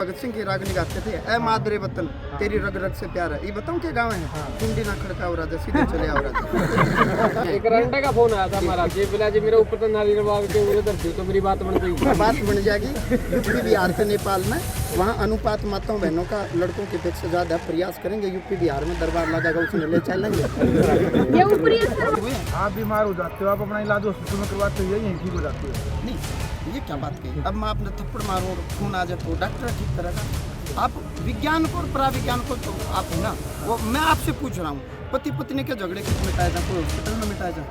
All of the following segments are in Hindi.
भगत सिंह की राग निगाहते थे, ऐ मादरे वतन तेरी रग रग से प्यार है। ये बताऊं क्या गाँव है? कुंडी ना खड़का हो राजा, सीधे चले आओ राजा। एक रंडे का फोन आया था महाराज जी, बोला जी मेरे ऊपर तो नारियल बाग के उरे धरती तो मेरी बात बन गई। बात बन जाएगी। यूपी बिहार से नेपाल में वहाँ अनुपात माताओं बहनों का लड़कों की अपेक्षा ज्यादा प्रयास करेंगे। यूपी बिहार में दरबार लगाएगा, उसमें ले चलेंगे। आप बीमार हो जाते हो, आप अपना इलाज हॉस्पिटल में करवाते हो, यहीं ठीक हो जाते हो। नहीं, ये क्या बात कही? अब मैं आपने थप्पड़ मारूं और खून आ जाए तो डॉक्टर ठीक करेगा। आप विज्ञान को और पराविज्ञान को तो आप है ना, वो मैं आपसे पूछ रहा हूँ, पति पत्नी के झगड़े किस मिटाए जाए? कोई हॉस्पिटल में मिटाए जाए?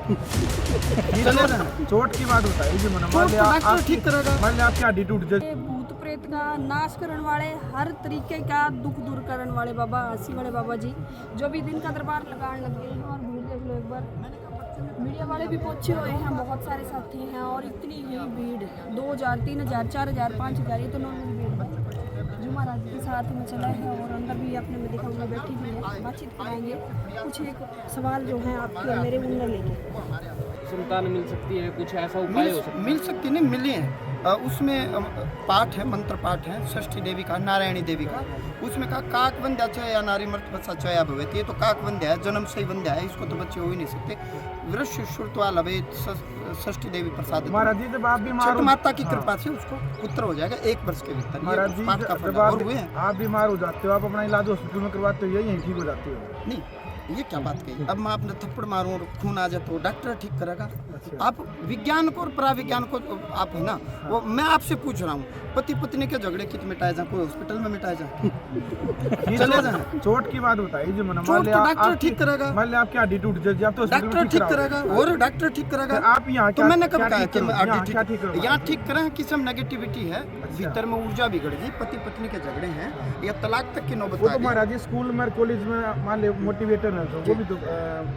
चले जाए। चोट की बात होता है जी, डॉक्टर ठीक करेगा। मान लिया आपकी हड्डी टूट जाए। भूत प्रेत का नाश करने वाले, हर तरीके का दुख दूर करने वाले बाबा, हंसी वाले बाबा जी, जो भी दिन का दरबार लगाने लग गए हैं। और भीड़ देख लो एक बार, मीडिया वाले भी पहुंचे हुए हैं, बहुत सारे साथी हैं। और इतनी ही भीड़ 2000, 3000, 4000, 5000, ये तो नॉर्मल भीड़ है जो महाराज के साथ में चला है। और अंदर भी आपने में देखा उन्हें बैठी भी है, बातचीत कराएंगे। कुछ एक सवाल जो है आपके और मेरे उनने लेके संतान मिल सकती है, कुछ ऐसा उपाय हो सकता है? मिल सकती नहीं, मिले हैं। उसमें पाठ है, मंत्र पाठ है षष्ठी देवी का, नारायणी देवी का। उसमें कहा काक बंध्या चय या नारी मर्त बच्चा चया भवेत। ये तो काक बंध्या है, जन्म से ही बंध्या है, इसको तो बच्चे हो ही नहीं सकते। वृक्ष श्रुतवा लवेत षष्ठी देवी प्रसाद। महाराज जी जब आप बीमार छठ माता की कृपा से उसको पुत्र हो जाएगा 1 वर्ष के भीतर। महाराज जी पाठ का जब फल और हुए हैं। आप बीमार हो जाते हो, आप अपना इलाज हॉस्पिटल में करवाते हो, यहीं ठीक हो जाते हो। नहीं, ये क्या बात कही? अब मैं आपने थप्पड़ मारूं और खून आ जाए तो डॉक्टर ठीक करेगा। आप विज्ञान को और पराविज्ञान को आप है ना, वो मैं आपसे पूछ रहा हूँ, पति पत्नी के झगड़े कित मिटाए जाए? कोई हॉस्पिटल में मिटाए जाए? चले जाए। चोट की बात होता है जी, मान चोट लिया तो डॉक्टर ठीक करेगा। मान लिया आपकी हड्डी टूट जाए, आप तो डॉक्टर ठीक करेगा और डॉक्टर ठीक करेगा। आप यहाँ तो मैंने कब कहा कि क्या ठीक करो? यहाँ ठीक करें कि सब नेगेटिविटी है, भीतर में ऊर्जा बिगड़ गई, पति पत्नी के झगड़े हैं या तलाक तक की नौबत वो आ तो गई। महाराज जी स्कूल में कॉलेज में मान लो मोटिवेटर है, तो वो भी तो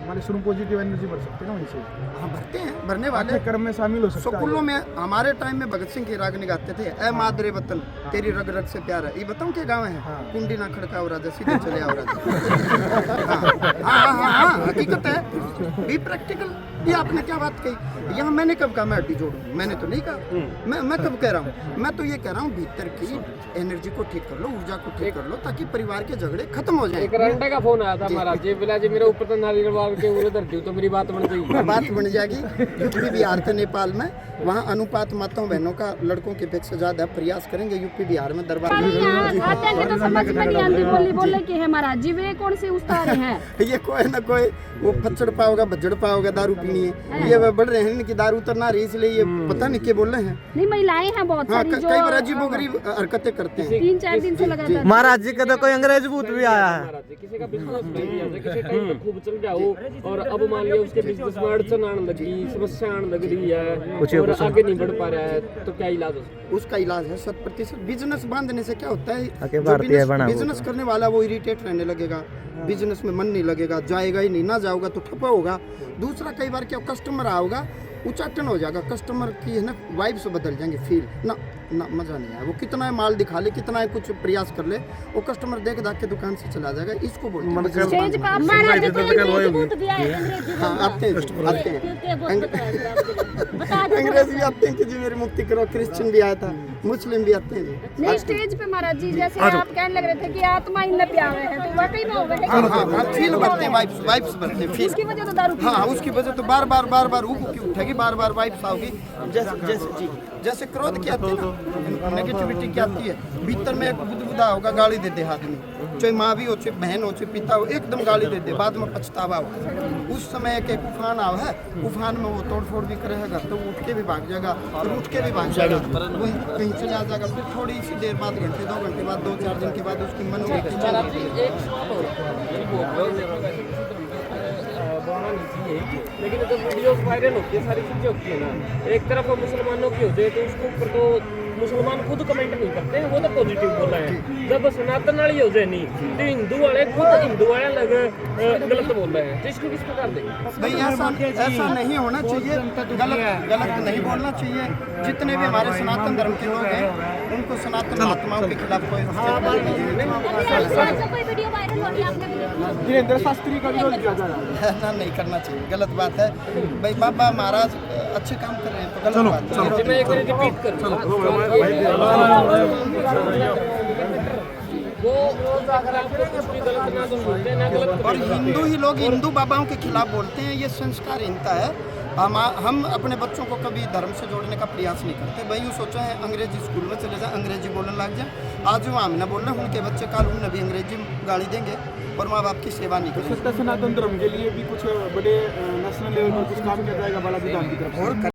मान लो पॉजिटिव एनर्जी बढ़ सकती है ना उनसे। हाँ, भरते हैं, भरने वाले कर्म में शामिल हो सकता है। स्कूलों में हमारे टाइम में भगत सिंह की राग निगाहते थे, ऐ मादरे वतन तेरी रग रग से प्यार है। ये बताऊं क्या गाँव है? कुंडी ना खड़का हो राजा, सीधे चले आओ राजा। हाँ, हकीकत है, बी प्रैक्टिकल। ये आपने क्या बात कही? यहाँ मैंने कब कहा मैं हड्डी जोड़ूं? मैंने तो नहीं कहा। मैं कब कह रहा हूँ? मैं तो ये कह रहा हूँ भीतर की एनर्जी को ठीक कर लो, ऊर्जा को ठीक कर लो, ताकि परिवार के झगड़े खत्म हो जाए। एक रंडे का फोन आया था महाराज जी, बोला जी मेरे ऊपर तो नारियल बाग के उरे धरती तो मेरी बात बन गई। बात बन जाएगी। यूपी बिहार से नेपाल में वहाँ अनुपात माताओं बहनों का लड़कों की अपेक्षा ज्यादा प्रयास करेंगे। यूपी बिहार में दरबार आते तो समझ में नहीं आती, बोले कि है महाराज जी वे कौन से उस्ताद हैं? ये कोई ना कोई वो फचड़ पाओगा, भज्जड़ पाओगा, दारू पीनी है। ये बढ़ रहे हैं कि दारू उतरना रही, इसलिए ये पता नहीं क्या बोल रहे हैं। नहीं, महिलाएं हैं बहुत हाँ, सारी जो कई बार अजीबोगरीब हरकतें करते हैं। 3-4 दिन से लगातार। महाराज जी का तो कोई अंग्रेज भूत भी आया है। महाराज जी किसी का बिजनेस बन गया था, किसी टाइम पे खूब चल जाओ और अब मान लिया उसके बिजनेस में अड़चन आने लगी, समस्या आने लग रही है और आगे नहीं बढ़ पा रहा है, तो क्या इलाज हो? उसका इलाज है 100%। बिजनेस बांधने से क्या होता है? भारतीय बिजनेस करने वाला वो इरिटेट रहने लगेगा, बिजनेस में मन नहीं लगेगा, जाएगा ही नहीं, ना जाओगा तो ठप्पा होगा। दूसरा, कई बार क्या कस्टमर आओगा, उच्चाटन हो जाएगा, कस्टमर की है ना वाइब्स बदल जाएंगे, फील ना मजा नहीं आया। वो कितना है माल दिखा ले, कितना है कुछ प्रयास कर ले, वो कस्टमर देख दाख के दुकान से चला जाएगा। इसको बोलते हैं business स्टेज बांधना। पे महाराज जी को भूत भी आए, अंग्रेजी हाँ, आते हैं। अंग्रेज भी आते हैं कि जी मेरी मुक्ति करो, क्रिश्चियन भी आया था, मुस्लिम भी आते हैं जी। नहीं, स्टेज पे महाराज जी जैसे आप कहने लग रहे थे कि आत्मा इनमें प्यार है, तो वाकई में हो गए हाँ, फील बढ़ते हैं, वाइब्स बढ़ते हैं, फील। उसकी वजह तो दारू हाँ, उसकी वजह तो बार बार ऊब की उठेगी, बार वाइब्स आओगी। जैसे क्रोध की आती है ना, नेगेटिविटी की आती है, भीतर में एक बुदबुदा होगा, गाली दे दे आदमी, चाहे माँ भी हो, चाहे बहन हो, चाहे पिता हो, एकदम गाली दे दे, बाद में पछतावा हो। उस समय एक उफान आव है, उफान में वो तोड़ फोड़ भी करेगा, तो उठ के भी भाग जाएगा, फिर उठ के भी भाग जाएगा, वही कहीं चले आ जाएगा। फिर थोड़ी सी देर बाद, घंटे 2 घंटे बाद, 2-4 दिन के बाद उसकी मन महाराज जी एक सवाल बढ़ाना नहीं चाहिए, लेकिन जब वीडियोस वायरल होती है, सारी चीजें होती है ना, एक तरफ मुसलमानों की हो जाए तो उसके ऊपर तो मुसलमान खुद कमेंट नहीं करते हैं, वो तो पॉजिटिव बोला है। जब सनातन वाली हो जाए नहीं तो हिंदू वाले खुद हिंदू वाले अलग गलत बोल रहे हैं, तो इसको किस प्रकार देंगे? भाई ऐसा नहीं होना चाहिए, गलत नहीं बोलना चाहिए। जितने भी हमारे सनातन धर्म के लोग हैं, उनको सनातन महात्माओं के खिलाफ कोई वीडियो वायरल हो रही है, आपने वीरेंद्र शास्त्री का विरोध किया जा रहा है। ऐसा नहीं करना चाहिए, गलत बात है। भाई बाबा महाराज अच्छे काम कर रहे हैं तो गलत बात है। मैं एक बार रिपीट करूंगा वो अगर आपको कुछ भी गलत ना तो बोलते हैं ना गलत और हिंदू ही लोग हिंदू बाबाओं के खिलाफ बोलते हैं, ये संस्कारहीनता है। हम अपने बच्चों को कभी धर्म से जोड़ने का प्रयास नहीं करते। भाई यूँ सोचा है अंग्रेजी स्कूल में चले जाए, अंग्रेजी बोलने लग जाए। आज वो हम ना बोल रहे हैं, उनके बच्चे काल उन्हें भी अंग्रेजी गाली देंगे और माँ बाप की सेवा नहीं करेंगे। सनातन धर्म के लिए भी कुछ बड़े नेशनल लेवल पर कुछ काम किया जाएगा बालाजी धाम की तरफ से।